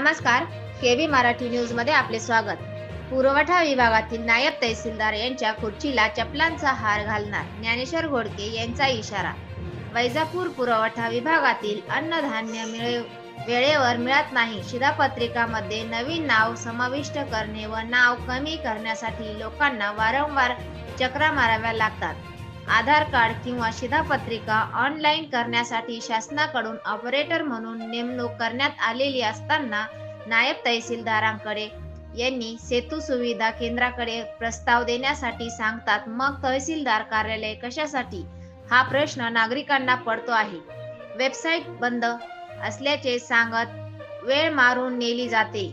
नमस्कार, KB Marathi news मध्ये आपले स्वागत। पुरवठा विभागातील नायब तहसीलदार यांच्या खुर्चीला चपलांचा हार घालणार, ज्ञानेश्वर घोडके यांचा इशारा। वैजापूर पुरवठा विभागातील अन्नधान्य वेळेवर मिळत नाही। शिधापत्रिकामध्ये नवीन नाव समाविष्ट करणे व नाव कमी करण्यासाठी लोकांना वारंवार चक्रा माराव्या लागतात। आधार कार्ड किंवा शिधापत्रिका ऑनलाईन करण्यासाठी शासनाकडून ऑपरेटर म्हणून नेमणूक करण्यात आलेली असताना नायब तहसीलदारांकडे यांनी सेतू सुविधा केंद्राकडे प्रस्ताव देण्यासाठी सांगतात। मग तहसीलदार कार्यालय कशासाठी, हा प्रश्न नागरिकांना पडतो आहे। वेबसाईट बंद असल्याचे सांगत वेळ मारून नेली जाते।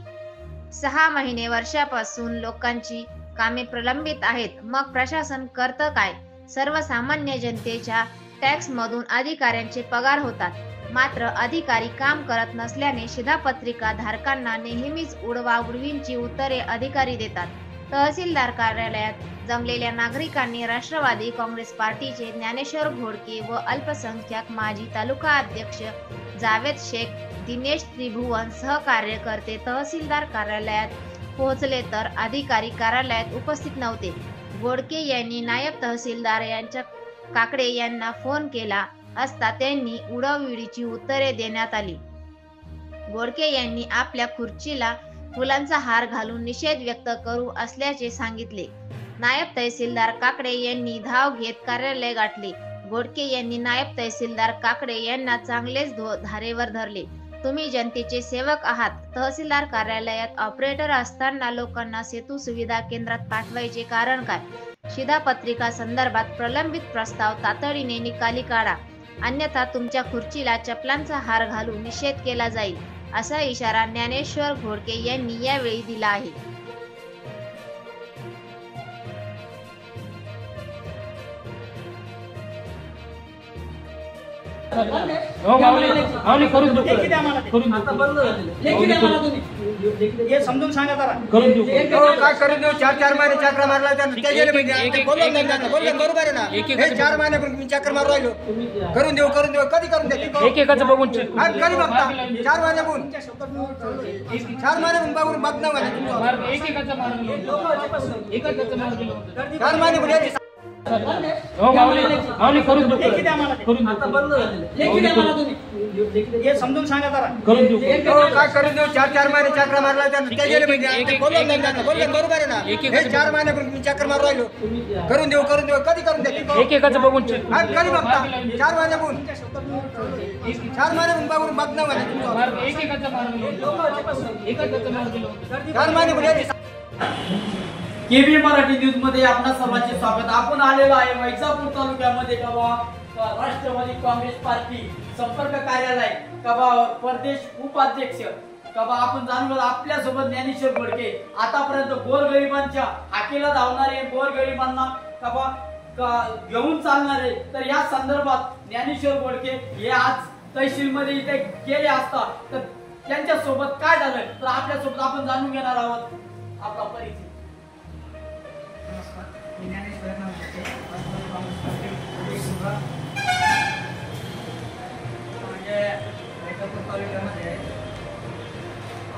6 महिने वर्षापासून लोकांची कामे प्रलंबित आहेत। मग प्रशासन करतं काय? सर्वसामान्य जनतेच्या टॅक्स मधून अधिकाऱ्यांचे पगार होतात, मात्र अधिकारी काम करत नसल्याने शिधापत्रिका धारकांना नेहमीच उडवाउडवींची उत्तरे अधिकारी देतात। तहसीलदार कार्यालयात जमलेल्या नागरिकांनी राष्ट्रवादी काँग्रेस पार्टीचे ज्ञानेश्वर घोडके व अल्पसंख्याक माजी तालुका अध्यक्ष जावेद शेख, दिनेश त्रिभुवन सहकार्यकर्ते तहसीलदार कार्यालयात पोहोचले तर अधिकारी कार्यालयात उपस्थित नव्हते। घोडके यांनी नायब तहसीलदार यांच्या काकडे यांना फोन केला असता त्यांनी उडवविडीची उत्तरे देण्यात आली। घोडके यांनी आपल्या खुर्चीला फुलांचा हार घालून निषेध व्यक्त करू असल्याचे सांगितले। नायब तहसीलदार काकडे यांनी धाव घेत कार्यालय गाठले। घोडके यांनी नायब तहसीलदार काकडे यांना चांगलेच धारेवर धरले। तुम्ही जनतेचे सेवक आहात, तहसीलदार कार्यालयात ऑपरेटर असताना लोकांना सेतू सुविधा केंद्रात पाठवायचे कारण काय? शिधापत्रिका संदर्भात प्रलंबित प्रस्ताव तातडीने निकाली काढा, अन्यथा तुमच्या खुर्चीला चपलांचा हार घालून निषेध केला जाईल, असा इशारा ज्ञानेश्वर घोडके यांनी यावेळी दिला आहे। समजून सांगा जरा काय करून देऊ। 4 महिने चक्र मारला बरोबर आहे ना। हे 4 महिन्यापूर्वी मी चक्र मारू राहिलो। करून देऊ कधी करून देऊ एकेकाचं बघून कधी बघता 4 महिन्यापूर्वी 4 महिन्यापूर्वी बघून बघणं मला एकेकाचं मारून 4 महिन्यापूर्वी समजून सांगा जरा काय करून देऊ। 4 महिने चक्र मारला बरोबर आहे ना। हे 4 महिन्यापूर्वी मी चक्र मारू राहिलो। करून देऊ कधी करून देऊ एकेकाचं बघून कधी बघता 4 महिन्यापूर्वी 4 महिन्यापूर्वी बघून बघणं मला एकेकाचं मारून 4 महिन्यापूर्वी केबी मराठी न्यूज मध्ये आपणा सर्वांचे स्वागत। आपण आलेलो आहे वैजापूर तालुक्यामध्ये राष्ट्रवादी काँग्रेस पार्टी संपर्क कार्यालय प्रदेश उपाध्यक्ष आपण जाणून आपल्या सोबत ज्ञानेश्वर घोडके आतापर्यंत गोरगरिबांच्या हाकेला धावणारे, गोरगरिबांना घेऊन चालणारे, तर या संदर्भात ज्ञानेश्वर घोडके हे आज तहसील मध्ये इथे गेले असता तर त्यांच्या सोबत काय झालं तर आपल्या सोबत आपण जाणून घेणार आहोत आपला परिचय।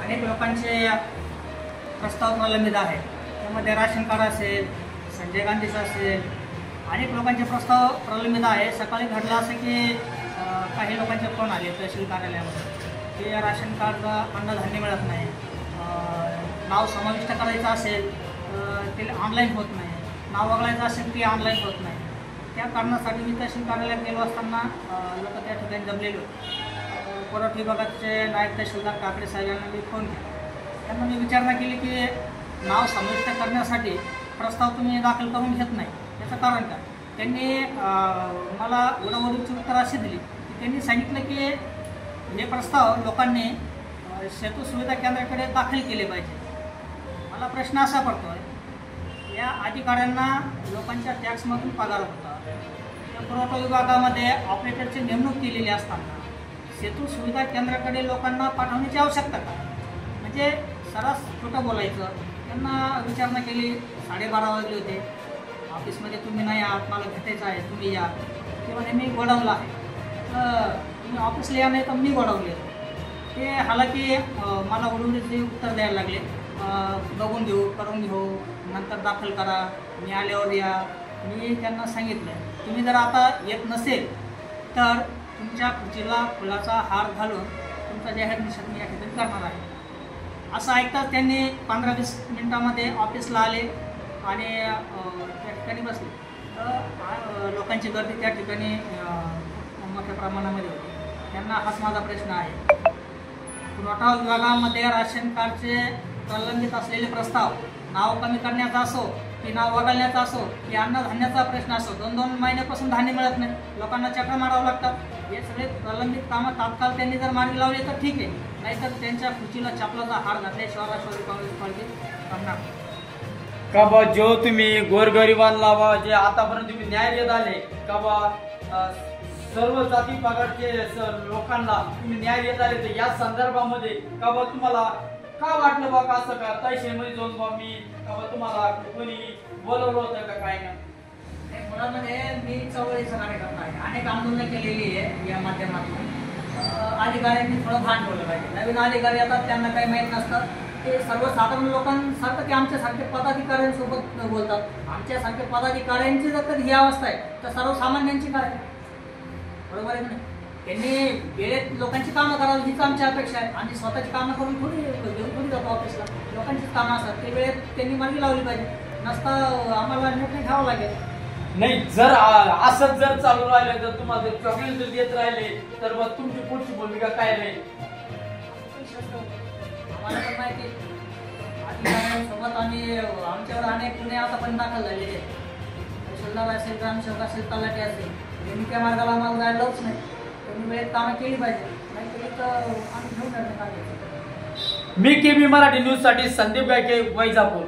अनेक लोकांचे प्रस्ताव प्रलंबित आहे, त्यामध्ये राशन कार्ड असेल, संजय गांधीचा असेल, अनेक लोकांचे प्रस्ताव प्रलंबित आहे। सकाळी घडलं असं की काही लोकांचे फोन आले तहसील कार्यालयामध्ये की राशन कार्ड अन्नधान्य मिळत नाही, नाव समाविष्ट करायचं असेल ते ऑनलाईन होत नाही, नाव वगळायचं असेल ते ऑनलाईन होत नाही। त्या कारणासाठी मी तहसील कार्यालयात गेलो असताना लोक त्या ठिकाणी जमलेलो। पुरवठा विभागाचे नायब तहसीलदार काकडे साहेबांना मी फोन केला। त्यांना मी विचारणा केली की नाव समाविष्ट करण्यासाठी प्रस्ताव तुम्ही दाखल करून घेत नाही, त्याचं कारण काय? त्यांनी मला उडवडीची उत्तर अशी दिली की त्यांनी सांगितलं की हे प्रस्ताव लोकांनी सेतू सुविधा केंद्राकडे दाखल केले पाहिजे। मला प्रश्न असा पडतो, या अधिकाऱ्यांना लोकांच्या टॅक्समधून पगार होता, पुरवठा विभागामध्ये ऑपरेटरची नेमणूक केलेली असताना सेतू सुविधा केंद्राकडे लोकांना पाठवण्याची आवश्यकता का? म्हणजे सर्रास खोटं बोलायचं। त्यांना विचारणा केली, 12:30 वाजले होते, ऑफिसमध्ये तुम्ही नाही आहात, मला भेटायचं आहे, तुम्ही या। ते म्हणे मी गोडाऊनला आहे, तुम्ही ऑफिसला या, नाही तर मी गोडाऊनला येतो। ते हालाकी मला उडवण्याचे उत्तर द्यायला लागले, बघून घेऊ, करून घेऊ, नंतर दाखल करा, मी आल्यावर या. मी त्यांना सांगितलं, तुम्ही जर आता येत नसेल तर तुमच्या खुर्चीला फुलाचा हार घालून तुमचा जाहीर निषेध मी या ठिकाणी करणार आहे. असं ऐकताच त्यांनी 15-20 मिनिटामध्ये ऑफिसला आले आणि त्या ठिकाणी बसले. तर लोकांची गर्दी त्या ठिकाणी मोठ्या प्रमाणामध्ये होती. त्यांना हाच माझा प्रश्न आहे, पुरवठा विभागामध्ये राशन कार्डचे प्रलंबित असलेले प्रस्ताव नाव कमी करण्याचा असो की नाव वगळण्याचा असो की अन्नधान्याचा प्रश्न असो, 2-2 महिन्यापासून धान्य मिळत नाही, लोकांना चक्र मारावं लागतात. हे सगळे प्रलंबित कामं तात्काळ त्यांनी जर मार्गी लावले तर ठीक आहे, नाहीतर त्यांच्या खुर्चीला चपलाचा हार घातल्याशिवाय राष्ट्रवादी काँग्रेस पार्टी करणार. का बा जो तुम्ही गोरगरिबांना बा जे आतापर्यंत तुम्ही न्याय देत आले का बा सर्व जाती पगारचे लोकांना तुम्ही न्याय देत आले, तर या संदर्भामध्ये का बा तुम्हाला का वाटलं बा का असं का तहसीलमध्ये जाऊन बा मी का बा तुम्हाला कोणी बोलवलं होतं का काय नाही? मुळामध्ये मी चळवळीचा कार्यकर्ता आहे, अनेक आंदोलनं केलेली आहे या माध्यमातून. अधिकाऱ्यांनी थोडं भान ठेवलं पाहिजे. नवीन अधिकारी येतात, त्यांना काही माहीत नसतं, ते सर्वसाधारण लोकांसारखं ते आमच्यासारख्या पदाधिकाऱ्यांसोबत बोलतात. आमच्यासारख्या पदाधिकाऱ्यांची जर कधी ही अवस्था आहे तर सर्वसामान्यांची काय? बरोबर आहे ना? त्यांनी वेळेत लोकांची कामं करावी हीच आमची अपेक्षा आहे. आम्ही स्वतःची कामं करून थोडी जातो ऑफिसला, लोकांचीच कामं असतात, ते वेळेत त्यांनी मार्गी लावली पाहिजे. नसता आम्हाला निर्णय घ्यावा लागेल. नाही, जर असंच जर चालू राहिलं तर तुम्हाला चॉकलेट जर देत राहिले तर मग तुमची पुढची भूमिका काय राहील? आम्हाला पण माहिती अधिकाऱ्यांसोबत आम्ही आमच्यावर अनेक गुन्हे आता पण दाखल झालेले आहेत. तहसीलदार असेल, ग्रामसेवक असेल, तलाठी असेल, त्यांनी त्या मार्गाला आम्हाला जायलाच नाही. त्यांनी वेळेत कामं केली पाहिजे, नाही केली तर आम्ही घेऊन जाणार. मी KB मराठी न्यूज साठी संदीप गायके, वैजापूर.